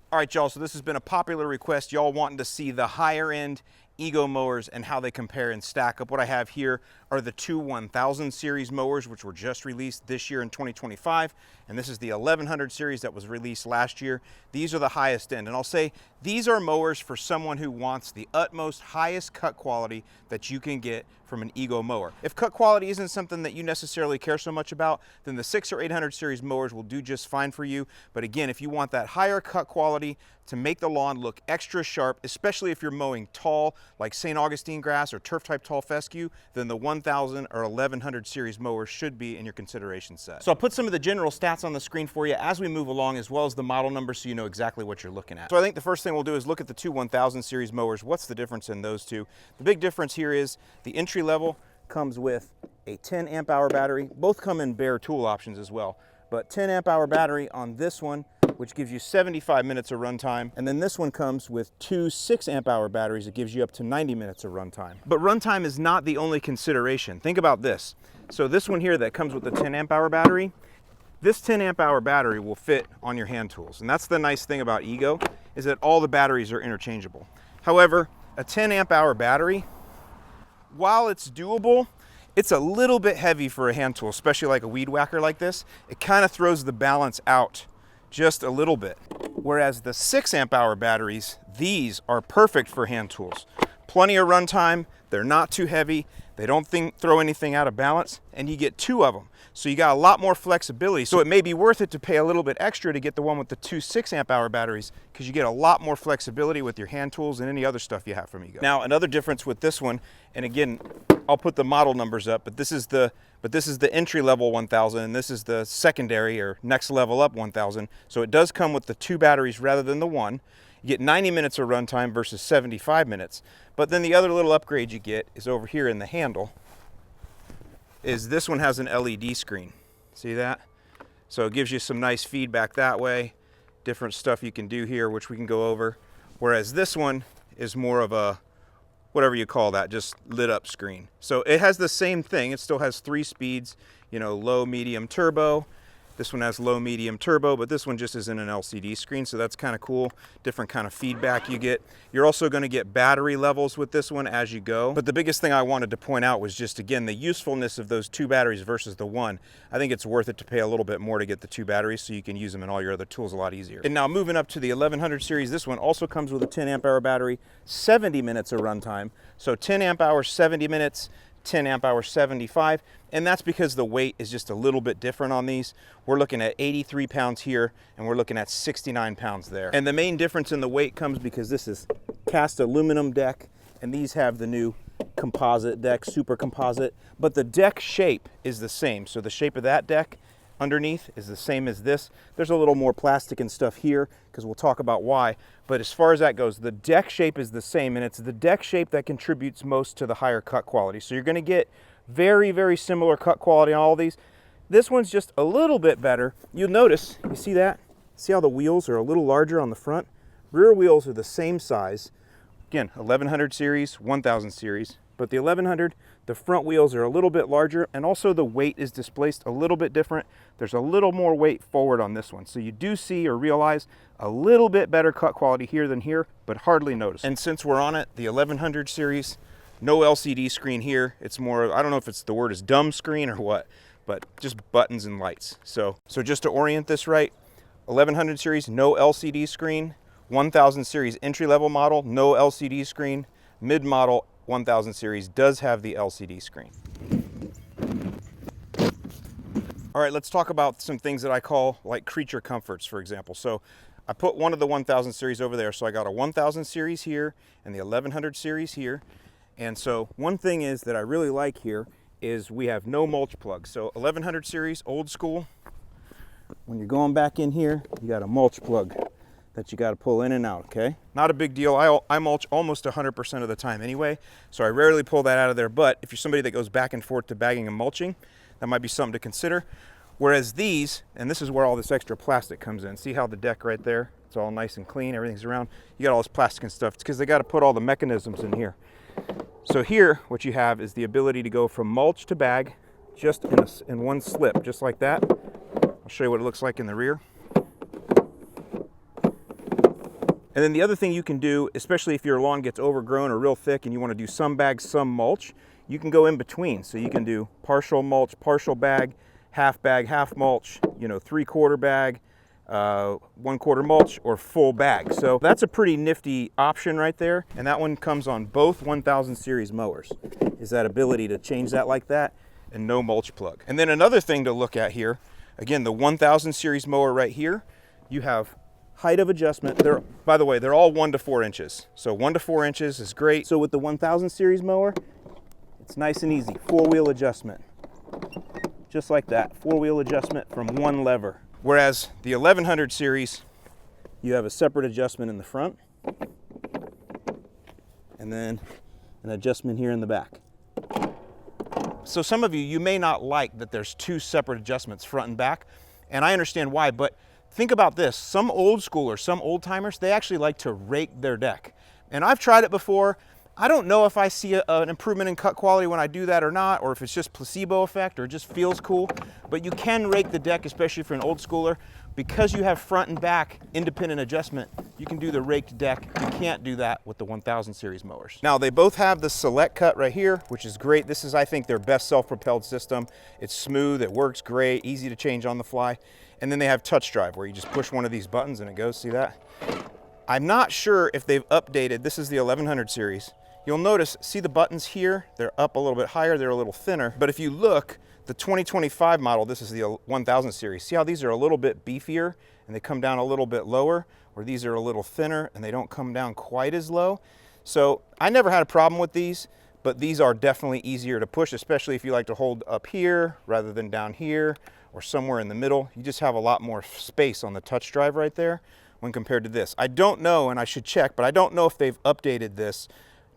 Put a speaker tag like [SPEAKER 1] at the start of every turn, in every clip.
[SPEAKER 1] All right, y'all, so this has been a popular request. Y'all wanting to see the higher end Ego mowers and how they compare and stack up. What I have here are the two 1000 series mowers, which were just released this year in 2025. And this is the 1100 series that was released last year. These are the highest end. And I'll say these are mowers for someone who wants the utmost highest cut quality that you can get from an Ego mower. If cut quality isn't something that you necessarily care so much about, then the 600 or 800 series mowers will do just fine for you. But again, if you want that higher cut quality to make the lawn look extra sharp, especially if you're mowing tall like St. Augustine grass or turf type tall fescue, then the 1000 or 1100 series mower should be in your consideration set. So I'll put some of the general stats on the screen for you as we move along, as well as the model number, so you know exactly what you're looking at. So I think the first thing we'll do is look at the two 1000 series mowers. What's the difference in those two? The big difference here is the entry level comes with a 10 amp hour battery. Both come in bare tool options as well, but 10 amp hour battery on this one, which gives you 75 minutes of runtime. And then this one comes with two 6 amp hour batteries that gives you up to 90 minutes of runtime. But runtime is not the only consideration. Think about this. So this one here that comes with the 10 amp hour battery, this 10 amp hour battery will fit on your hand tools. And that's the nice thing about Ego, is that all the batteries are interchangeable. However, a 10 amp hour battery, while it's doable, it's a little bit heavy for a hand tool, especially like a weed whacker like this. It kind of throws the balance out just a little bit. Whereas the 6 amp hour batteries, these are perfect for hand tools. Plenty of runtime, they're not too heavy, they don't throw anything out of balance, and you get two of them. So you got a lot more flexibility. So it may be worth it to pay a little bit extra to get the one with the two 6 amp hour batteries, because you get a lot more flexibility with your hand tools and any other stuff you have from Ego. Now, another difference with this one, and again, I'll put the model numbers up, but this is the entry level 1000, and this is the secondary or next level up 1000. So it does come with the two batteries rather than the one. You get 90 minutes of runtime versus 75 minutes. But then the other little upgrade you get is over here in the handle, is this one has an LED screen. See that? So it gives you some nice feedback that way. Different stuff you can do here, which we can go over. Whereas this one is more of a, whatever you call that, just lit up screen. So it has the same thing. It still has 3 speeds, you know, low, medium, turbo. This one has low, medium, turbo, but this one just isn't an LCD screen, so that's kind of cool. Different kind of feedback you get. You're also going to get battery levels with this one as you go. But the biggest thing I wanted to point out was just, again, the usefulness of those two batteries versus the one. I think it's worth it to pay a little bit more to get the two batteries so you can use them in all your other tools a lot easier. And now moving up to the 1100 series, this one also comes with a 10 amp hour battery, 70 minutes of runtime. So 10 amp hours, 70 minutes, 10 amp hour 75, and that's because the weight is just a little bit different on these. We're looking at 83 pounds here, and we're looking at 69 pounds there. And the main difference in the weight comes because this is cast aluminum deck, and these have the new composite deck, super composite, but the deck shape is the same. So the shape of that deck underneath is the same as this. There's a little more plastic and stuff here because we'll talk about why. But as far as that goes, the deck shape is the same, and it's the deck shape that contributes most to the higher cut quality. So you're going to get very, very similar cut quality on all these. This one's just a little bit better. You'll notice, you see that? See how the wheels are a little larger on the front? Rear wheels are the same size. Again, 1100 series, 1000 series. But the 1100, the front wheels are a little bit larger, and also the weight is displaced a little bit different. There's a little more weight forward on this one. So you do see or realize a little bit better cut quality here than here, but hardly notice. And since we're on it, the 1100 series, no LCD screen here. It's more, I don't know if it's the word is dumb screen or what, but just buttons and lights. So just to orient this right, 1100 series, no LCD screen. 1000 series entry-level model, no LCD screen. Mid-model 1000 series does have the LCD screen. All right, let's talk about some things that I call like creature comforts, for example. So I put one of the 1000 series over there. So I got a 1000 series here and the 1100 series here. And so one thing is that I really like here is we have no mulch plugs. So 1100 series, old school. When you're going back in here, you got a mulch plug that you got to pull in and out, okay? Not a big deal. I mulch almost 100% of the time anyway, so I rarely pull that out of there. But if you're somebody that goes back and forth to bagging and mulching, that might be something to consider. Whereas these, and this is where all this extra plastic comes in. See how the deck right there, it's all nice and clean, everything's around. You got all this plastic and stuff. It's because they got to put all the mechanisms in here. So here, what you have is the ability to go from mulch to bag just in one slip, just like that. I'll show you what it looks like in the rear. And then the other thing you can do, especially if your lawn gets overgrown or real thick and you want to do some bag, some mulch, you can go in between. So you can do partial mulch, partial bag, half mulch, you know, 3/4 bag, 1/4 mulch, or full bag. So that's a pretty nifty option right there. And that one comes on both 1000 series mowers, is that ability to change that like that and no mulch plug. And then another thing to look at here, again, the 1000 series mower right here, you have height of adjustment. By the way, they're all 1 to 4 inches. So 1 to 4 inches is great. So with the 1000 series mower, it's nice and easy. 4-wheel adjustment. Just like that, 4-wheel adjustment from one lever. Whereas the 1100 series, you have a separate adjustment in the front and then an adjustment here in the back. So some of you may not like that there's 2 separate adjustments, front and back, and I understand why, but think about this. Some old schoolers, some old timers, they actually like to rake their deck. And I've tried it before. I don't know if I see an improvement in cut quality when I do that or not, or if it's just placebo effect or it just feels cool, but you can rake the deck, especially for an old schooler. Because you have front and back independent adjustment, you can do the raked deck. You can't do that with the 1000 series mowers. Now they both have the select cut right here, which is great. This is, I think, their best self-propelled system. It's smooth, it works great, easy to change on the fly. And then they have touch drive where you just push one of these buttons and it goes, see that? I'm not sure if they've updated, this is the 1100 series. You'll notice, see the buttons here? They're up a little bit higher, they're a little thinner. But if you look, the 2025 model, this is the 1000 series. See how these are a little bit beefier and they come down a little bit lower, or these are a little thinner and they don't come down quite as low. So I never had a problem with these, but these are definitely easier to push, especially if you like to hold up here rather than down here or somewhere in the middle. You just have a lot more space on the touch drive right there when compared to this. I don't know, and I should check, but I don't know if they've updated this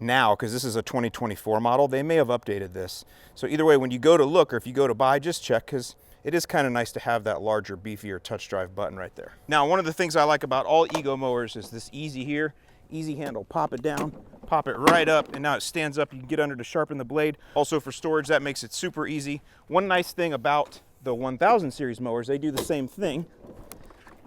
[SPEAKER 1] now, because this is a 2024 model. They may have updated this. So either way, when you go to look or if you go to buy, just check, because it is kind of nice to have that larger, beefier touch drive button right there. Now, one of the things I like about all Ego mowers is this easy here, easy handle. Pop it down, pop it right up, and now it stands up. You can get under to sharpen the blade. Also for storage, that makes it super easy. One nice thing about the 1000 series mowers, they do the same thing,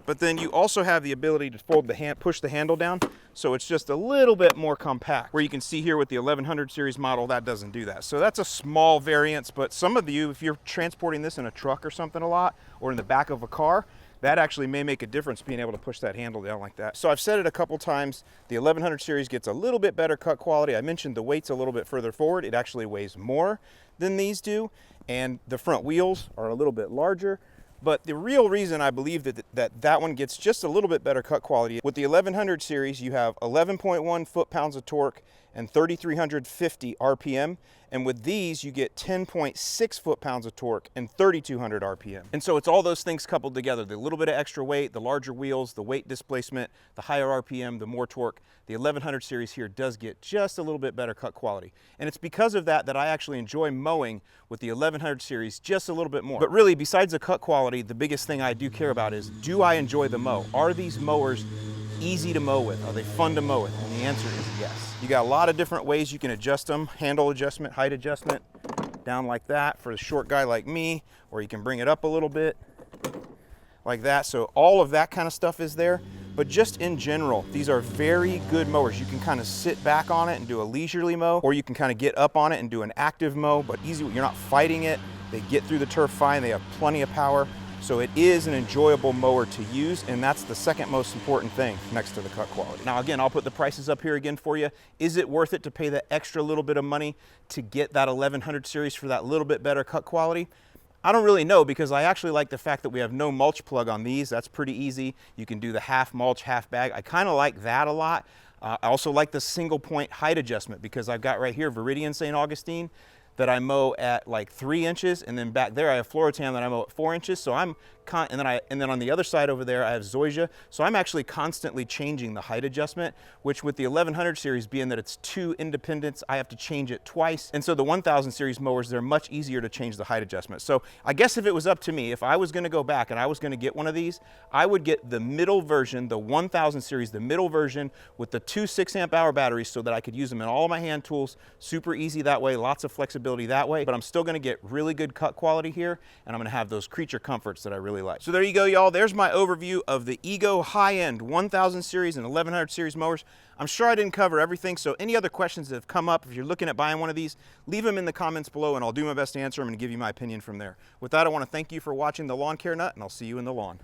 [SPEAKER 1] but then you also have the ability to fold the hand, push the handle down, so it's just a little bit more compact. Where you can see here with the 1100 series model, that doesn't do that. So that's a small variance, but some of you, if you're transporting this in a truck or something a lot, or in the back of a car, that actually may make a difference being able to push that handle down like that. So I've said it a couple times, the 1100 series gets a little bit better cut quality. I mentioned the weight's a little bit further forward. It actually weighs more than these do, and the front wheels are a little bit larger. But the real reason I believe that one gets just a little bit better cut quality, with the 1100 series, you have 11.1 foot-pounds of torque and 3,350 RPM. And with these, you get 10.6 foot-pounds of torque and 3,200 RPM. And so it's all those things coupled together, the little bit of extra weight, the larger wheels, the weight displacement, the higher RPM, the more torque. The 1100 series here does get just a little bit better cut quality. And it's because of that I actually enjoy mowing with the 1100 series just a little bit more. But really, besides the cut quality, the biggest thing I do care about is, do I enjoy the mow? Are these mowers easy to mow with? Are they fun to mow with? And the answer is yes. You got a lot of different ways you can adjust them. Handle adjustment, height adjustment, down like that for a short guy like me, or you can bring it up a little bit like that. So all of that kind of stuff is there. But just in general, these are very good mowers. You can kind of sit back on it and do a leisurely mow, or you can kind of get up on it and do an active mow, but easy. You're not fighting it. They get through the turf fine. They have plenty of power. So it is an enjoyable mower to use, and that's the second most important thing next to the cut quality. Now again, I'll put the prices up here again for you. Is it worth it to pay that extra little bit of money to get that 1100 series for that little bit better cut quality? I don't really know, because I actually like the fact that we have no mulch plug on these. That's pretty easy. You can do the half mulch, half bag. I kind of like that a lot. I also like the single point height adjustment, because I've got right here Viridian St. Augustine that I mow at like 3 inches, and then back there I have Floritan that I mow at 4 inches. So I'm and then on the other side over there I have Zoysia. So I'm actually constantly changing the height adjustment, which with the 1100 series, being that it's 2 independents, I have to change it twice. And so the 1000 series mowers, they're much easier to change the height adjustment. So I guess if it was up to me, if I was going to go back and I was going to get one of these, I would get the middle version, the 1000 series, the middle version with the 2 6-amp-hour batteries, so that I could use them in all of my hand tools. Super easy that way, lots of flexibility. accessibility that way, but I'm still gonna get really good cut quality here, and I'm gonna have those creature comforts that I really like. So there you go, y'all. There's my overview of the Ego high-end 1000 series and 1100 series mowers. I'm sure I didn't cover everything, so any other questions that have come up, if you're looking at buying one of these, leave them in the comments below and I'll do my best to answer them and give you my opinion from there. With that, I wanna thank you for watching The Lawn Care Nut, and I'll see you in the lawn.